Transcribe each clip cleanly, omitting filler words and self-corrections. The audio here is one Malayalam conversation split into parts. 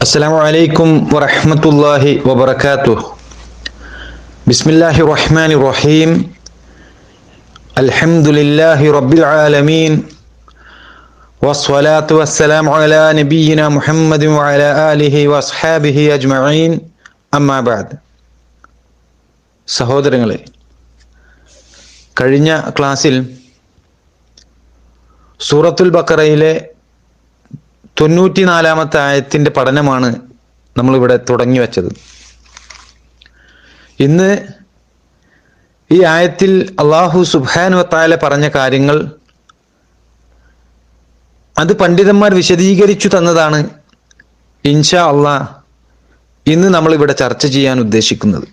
السلام عليكم ورحمة الله وبركاته. بسم الله الرحمن الرحيم. الحمد لله رب العالمين والصلاة والسلام على نبينا محمد وعلى آله وأصحابه أجمعين. أما بعد. സഹോദരങ്ങളെ, കഴിഞ്ഞ ക്ലാസ്സിൽ സൂറത്തുൽ ബഖറയിലെ 94-ാമത്തെ ആയത്തിൻ്റെ പഠനമാണ് നമ്മളിവിടെ തുടങ്ങി വച്ചത്. ഇന്ന് ഈ ആയത്തിൽ അല്ലാഹു സുബ്ഹാനഹു വ തആല പറഞ്ഞ കാര്യങ്ങൾ അത് പണ്ഡിതന്മാർ വിശദീകരിച്ചു തന്നതാണ്. ഇൻഷാ അല്ലാഹ് ഇന്ന് നമ്മളിവിടെ ചർച്ച ചെയ്യാൻ ഉദ്ദേശിക്കുന്നത്.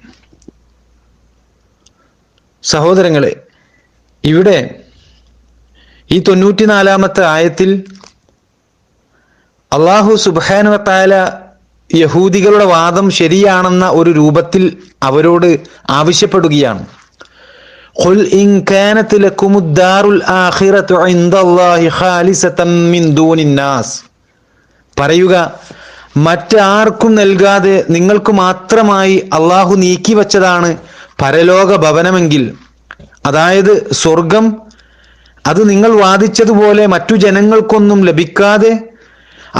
സഹോദരങ്ങളെ, ഇവിടെ ഈ 94-ാമത്തെ ആയത്തിൽ അല്ലാഹു സുബ്ഹാനഹു വ തആല യഹൂദികളുടെ വാദം ശരിയാണെന്ന ഒരു രൂപത്തിൽ അവരോട് ആവശ്യപ്പെടുകയാണ്. ഖുൽ ഇൻ കാനത് ലകുമുദ്ദാറുൽ ആഖിറതു ഇൻദല്ലാഹി ഖാലിസതൻ മിൻ ദൂനിന്നാസ്. പറയുക, മറ്റാർക്കും നൽകാതെ നിങ്ങൾക്ക് മാത്രമായി അല്ലാഹു നീക്കി വച്ചതാണ് പരലോക ഭവനമെങ്കിൽ, അതായത് സ്വർഗം, അത് നിങ്ങൾ വാദിച്ചതുപോലെ മറ്റു ജനങ്ങൾക്കൊന്നും ലഭിക്കാതെ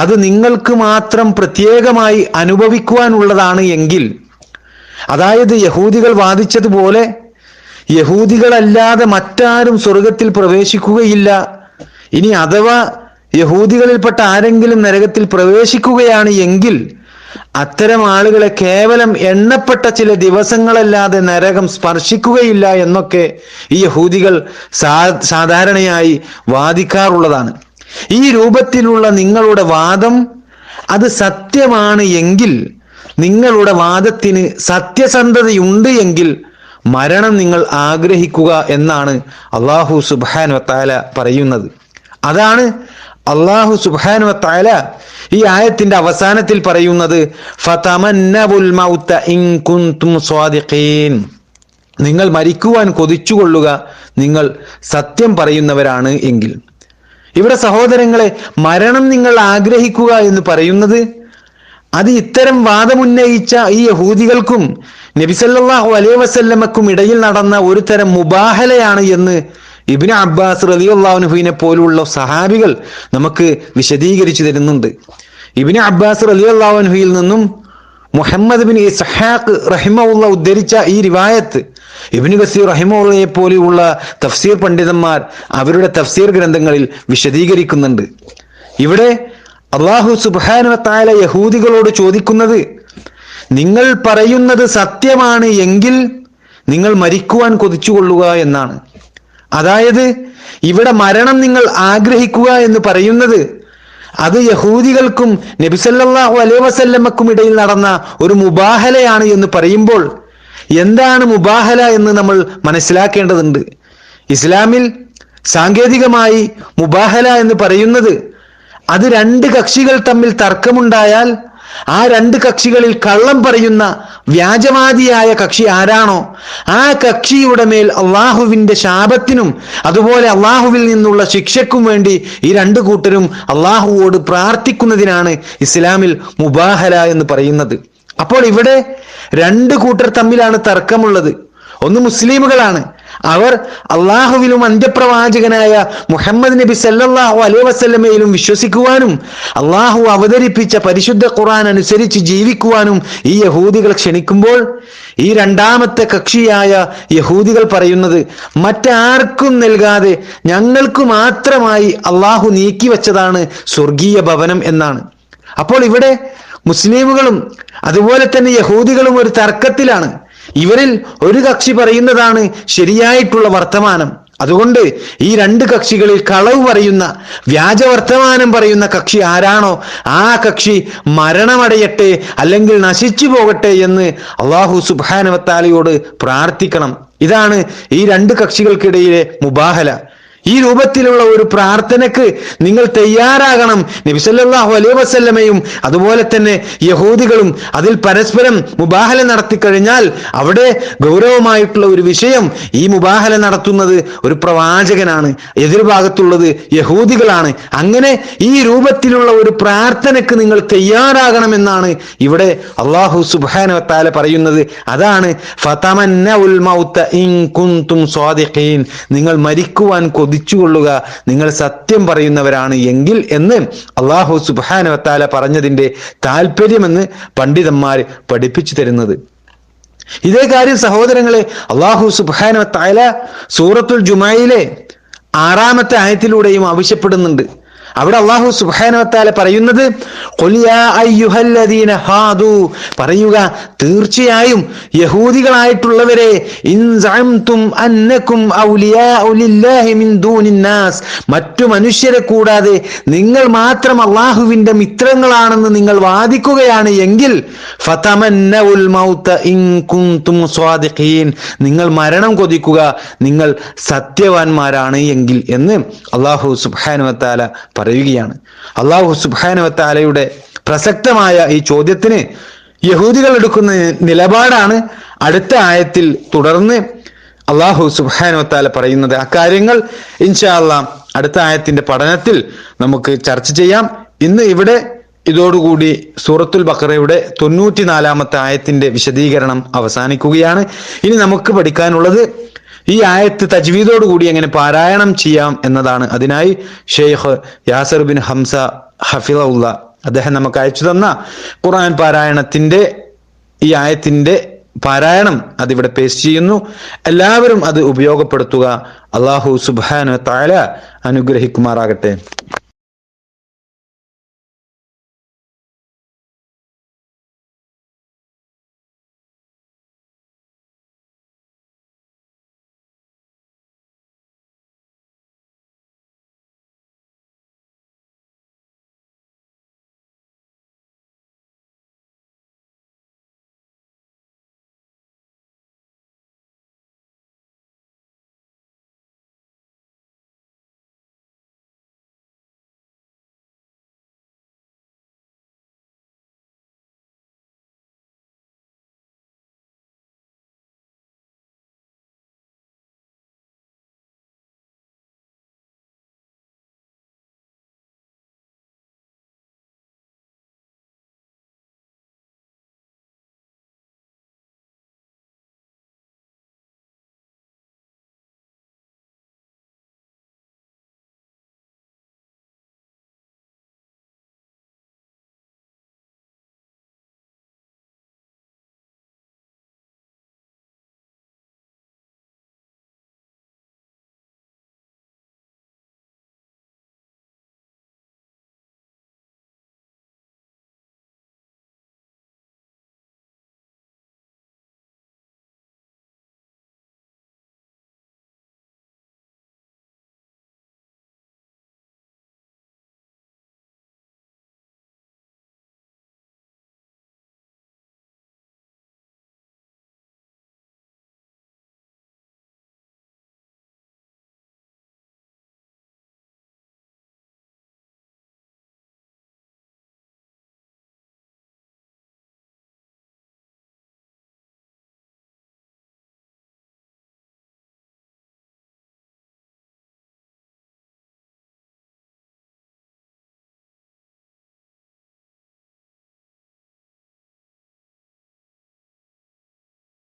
അത് നിങ്ങൾക്ക് മാത്രം പ്രത്യേകമായി അനുഭവിക്കുവാനുള്ളതാണ് എങ്കിൽ, അതായത് യഹൂദികൾ വാദിച്ചതുപോലെ യഹൂദികളല്ലാതെ മറ്റാരും സ്വർഗത്തിൽ പ്രവേശിക്കുകയില്ല, ഇനി അഥവാ യഹൂദികളിൽപ്പെട്ട ആരെങ്കിലും നരകത്തിൽ പ്രവേശിക്കുകയാണ് എങ്കിൽ അത്തരം ആളുകളെ കേവലം എണ്ണപ്പെട്ട ചില ദിവസങ്ങളല്ലാതെ നരകം സ്പർശിക്കുകയില്ല എന്നൊക്കെ ഈ യഹൂദികൾ സാധാരണയായി വാദിക്കാറുള്ളതാണ്. ഈ രൂപത്തിലുള്ള നിങ്ങളുടെ വാദം അത് സത്യമാണ് എങ്കിൽ, നിങ്ങളുടെ വാദത്തിന് സത്യസന്ധതയുണ്ട് എങ്കിൽ മരണം നിങ്ങൾ ആഗ്രഹിക്കുക എന്നാണ് അല്ലാഹു സുബ്ഹാനഹു വ തആല പറയുന്നത്. അതാണ് അല്ലാഹു സുബ്ഹാനഹു വ തആല ഈ ആയത്തിന്റെ അവസാനത്തിൽ പറയുന്നത്, ഫതമന്നബുൽ മൗത ഇൻ കുൻതും സ്വാദിഖീൻ. നിങ്ങൾ മരിക്കുവാൻ കൊതിച്ചുകൊള്ളുക, നിങ്ങൾ സത്യം പറയുന്നവരാണ് എങ്കിൽ. ഇവിടെ സഹോദരങ്ങളെ, മരണം നിങ്ങൾ ആഗ്രഹിക്കുക എന്ന് പറയുന്നത് അത് ഇത്തരം വാദമുന്നയിച്ച ഈ യഹൂദികൾക്കും നബി സല്ലല്ലാഹു അലൈഹി വസല്ലമക്കും ഇടയിൽ നടന്ന ഒരു തരം മുബാഹലയാണ് എന്ന് ഇബ്നു അബ്ബാസ് റളിയല്ലാഹു അൻഹുവിനെ പോലുള്ള സഹാബികൾ നമുക്ക് വിശദീകരിച്ചു തരുന്നുണ്ട്. ഇബ്നു അബ്ബാസ് റളിയല്ലാഹു അൻഹുവിൽ നിന്നും മുഹമ്മദ് ബിൻ ഇസ്ഹാഖ് റഹിമഹുല്ലാഹ് ഉദ്ധരിച്ച ഈ റിവായത്ത് ഇബ്നു കസീർ റഹിമഹുള്ളയെ പോലെയുള്ള തഫ്സീർ പണ്ഡിതന്മാർ അവരുടെ തഫ്സീർ ഗ്രന്ഥങ്ങളിൽ വിശദീകരിക്കുന്നുണ്ട്. ഇവിടെ അല്ലാഹു സുബ്ഹാനഹു വ തആല യഹൂദികളോട് ചോദിക്കുന്നത്, നിങ്ങൾ പറയുന്നത് സത്യമാണ് എങ്കിൽ നിങ്ങൾ മരിക്കുവാൻ കൊതിച്ചുകൊള്ളുക എന്നാണ്. അതായത് ഇവിടെ മരണം നിങ്ങൾ ആഗ്രഹിക്കുക എന്ന് പറയുന്നത് അത് യഹൂദികൾക്കും നബി സല്ലല്ലാഹു അലൈഹി വസല്ലമക്കും ഇടയിൽ നടന്ന ഒരു മുബാഹലയാണ് എന്ന് പറയുമ്പോൾ, എന്താണ് മുബാഹല എന്ന് നമ്മൾ മനസ്സിലാക്കേണ്ടതുണ്ട്. ഇസ്ലാമിൽ സാങ്കേതികമായി മുബാഹല എന്ന് പറയുന്നത് അത് രണ്ട് കക്ഷികൾ തമ്മിൽ തർക്കമുണ്ടായാൽ ആ രണ്ട് കക്ഷികളിൽ കള്ളം പറയുന്ന വ്യാജവാദിയായ കക്ഷി ആരാണോ ആ കക്ഷിയുടെ മേൽ അള്ളാഹുവിന്റെ ശാപത്തിനും അതുപോലെ അള്ളാഹുവിൽ നിന്നുള്ള ശിക്ഷയ്ക്കും വേണ്ടി ഈ രണ്ട് കൂട്ടരും അള്ളാഹുവോട് പ്രാർത്ഥിക്കുന്നതിനാണ് ഇസ്ലാമിൽ മുബാഹല എന്ന് പറയുന്നത്. അപ്പോൾ ഇവിടെ രണ്ട് കൂട്ടർ തമ്മിലാണ് തർക്കമുള്ളത്. ഒന്ന് മുസ്ലിമുകളാണ്, അവർ അള്ളാഹുവിലും അന്ത്യപ്രവാചകനായ മുഹമ്മദ് നബി സല്ലല്ലാഹു അലൈഹി വസല്ലമയിലും വിശ്വസിക്കുവാനും അള്ളാഹു അവതരിപ്പിച്ച പരിശുദ്ധ ഖുർആൻ അനുസരിച്ച് ജീവിക്കുവാനും ഈ യഹൂദികൾ ക്ഷണിക്കുമ്പോൾ, ഈ രണ്ടാമത്തെ കക്ഷിയായ യഹൂദികൾ പറയുന്നത് മറ്റാർക്കും നൽകാതെ ഞങ്ങൾക്ക് മാത്രമായി അള്ളാഹു നീക്കി വച്ചതാണ് സ്വർഗീയ ഭവനം എന്നാണ്. അപ്പോൾ ഇവിടെ മുസ്ലിമുകളും അതുപോലെ തന്നെ യഹൂദികളും ഒരു തർക്കത്തിലാണ്. ഇവരിൽ ഒരു കക്ഷി പറയുന്നതാണ് ശരിയായിട്ടുള്ള വർത്തമാനം. അതുകൊണ്ട് ഈ രണ്ട് കക്ഷികളിൽ കളവ് പറയുന്ന വ്യാജവർത്തമാനം പറയുന്ന കക്ഷി ആരാണോ ആ കക്ഷി മരണമടയട്ടെ അല്ലെങ്കിൽ നശിച്ചു പോകട്ടെ എന്ന് അല്ലാഹു സുബ്ഹാനഹു വ തആലയോട് പ്രാർത്ഥിക്കണം. ഇതാണ് ഈ രണ്ട് കക്ഷികൾക്കിടയിലെ മുബാഹല. ഈ രൂപത്തിലുള്ള ഒരു പ്രാർത്ഥനയ്ക്ക് നിങ്ങൾ തയ്യാറാകണം. നബി സല്ലല്ലാഹു അലൈഹി വസല്ലമയും അതുപോലെ തന്നെ യഹൂദികളും അതിൽ പരസ്പരം മുബാഹല നടത്തിക്കഴിഞ്ഞാൽ അവിടെ ഗൗരവമായിട്ടുള്ള ഒരു വിഷയം, ഈ മുബാഹല നടത്തുന്നത് ഒരു പ്രവാചകനാണ്, എതിർഭാഗത്തുള്ളത് യഹൂദികളാണ്. അങ്ങനെ ഈ രൂപത്തിലുള്ള ഒരു പ്രാർത്ഥനയ്ക്ക് നിങ്ങൾ തയ്യാറാകണമെന്നാണ് ഇവിടെ അല്ലാഹു സുബ്ഹാനഹു വ തആല പറയുന്നത്. അതാണ് ഫതമന്നഉൽ മൗത ഇൻ കുൻതും സ്വാദിഖീൻ, നിങ്ങൾ മരിക്കുവാൻ കൊതിച്ചുകൊള്ളുക നിങ്ങൾ സത്യം പറയുന്നവരാണ് എങ്കിൽ എന്ന് അല്ലാഹു സുബ്ഹാനഹു വ തആല പറഞ്ഞതിന്റെ താല്പര്യമെന്ന് പണ്ഡിതന്മാർ പഠിപ്പിച്ചു തരുന്നത്. ഇതേ കാര്യം സഹോദരങ്ങളെ അല്ലാഹു സുബ്ഹാനഹു വ തആല സൂറത്തുൽ ജുമഅയിലെ 6-ാമത്തെ ആയത്തിലൂടെയും ആവശ്യപ്പെടുന്നുണ്ട്. അവിടെ അല്ലാഹു സുബ്ഹാനഹു വ തആല പറയുന്നത് ഖുൽ യാ അയ്യുഹല്ലദീന ഹാദു, പറയുക തീർച്ചയായും യഹൂദികളായിട്ടുള്ളവരെ, ഇൻ സഅംതും അന്നകും ഔലിയാഉ ലില്ലാഹി മിൻ ദൂനിന്നാസ്, മറ്റു മനുഷ്യരെ കൂടാതെ നിങ്ങൾ മാത്രം അല്ലാഹുവിന്റെ മിത്രങ്ങളാണെന്ന് നിങ്ങൾ വാദിക്കുകയാണ് എങ്കിൽ ഫതമന്നഉൽ മൗത ഇൻ കുൻതും സ്വാദിഖീൻ, നിങ്ങൾ മരണം കൊതിക്കുക നിങ്ങൾ സത്യവാന്മാരാണ് എങ്കിൽ എന്ന് അല്ലാഹു സുബ്ഹാനഹു വ തആല പറയുകയാണ്. അല്ലാഹു സുബ്ഹാനഹു വ തആലയുടെ പ്രസക്തമായ ഈ ചോദ്യത്തിന് യഹൂദികൾ എടുക്കുന്ന നിലപാടാണ് അടുത്ത ആയത്തിൽ തുടർന്ന് അല്ലാഹു സുബ്ഹാനഹു വ തആല പറയുന്നത്. അക്കാര്യങ്ങൾ ഇൻഷാ അല്ലാഹ് അടുത്ത ആയത്തിന്റെ പഠനത്തിൽ നമുക്ക് ചർച്ച ചെയ്യാം. ഇന്ന് ഇവിടെ ഇതോടുകൂടി സൂറത്തുൽ ബഖറയുടെ 94-ാമത്തെ ആയത്തിന്റെ വിശദീകരണം അവസാനിക്കുകയാണ്. ഇനി നമുക്ക് പഠിക്കാനുള്ളത് ഈ ആയത്ത് തജ്വീദോടുകൂടി എങ്ങനെ പാരായണം ചെയ്യാം എന്നതാണ്. അതിനായി ഷെയ്ഖ് യാസിർ ബിൻ ഹംസ ഹഫിളഹുല്ല അദ്ദേഹം നമുക്ക് അയച്ചു തന്ന ഖുർആൻ പാരായണത്തിന്റെ ഈ ആയത്തിന്റെ പാരായണം അതിവിടെ പേസ്റ്റ് ചെയ്യുന്നു. എല്ലാവരും അത് ഉപയോഗപ്പെടുത്തുക. അല്ലാഹു സുബ്ഹാനഹു വ തആല അനുഗ്രഹിക്കുമാറാകട്ടെ.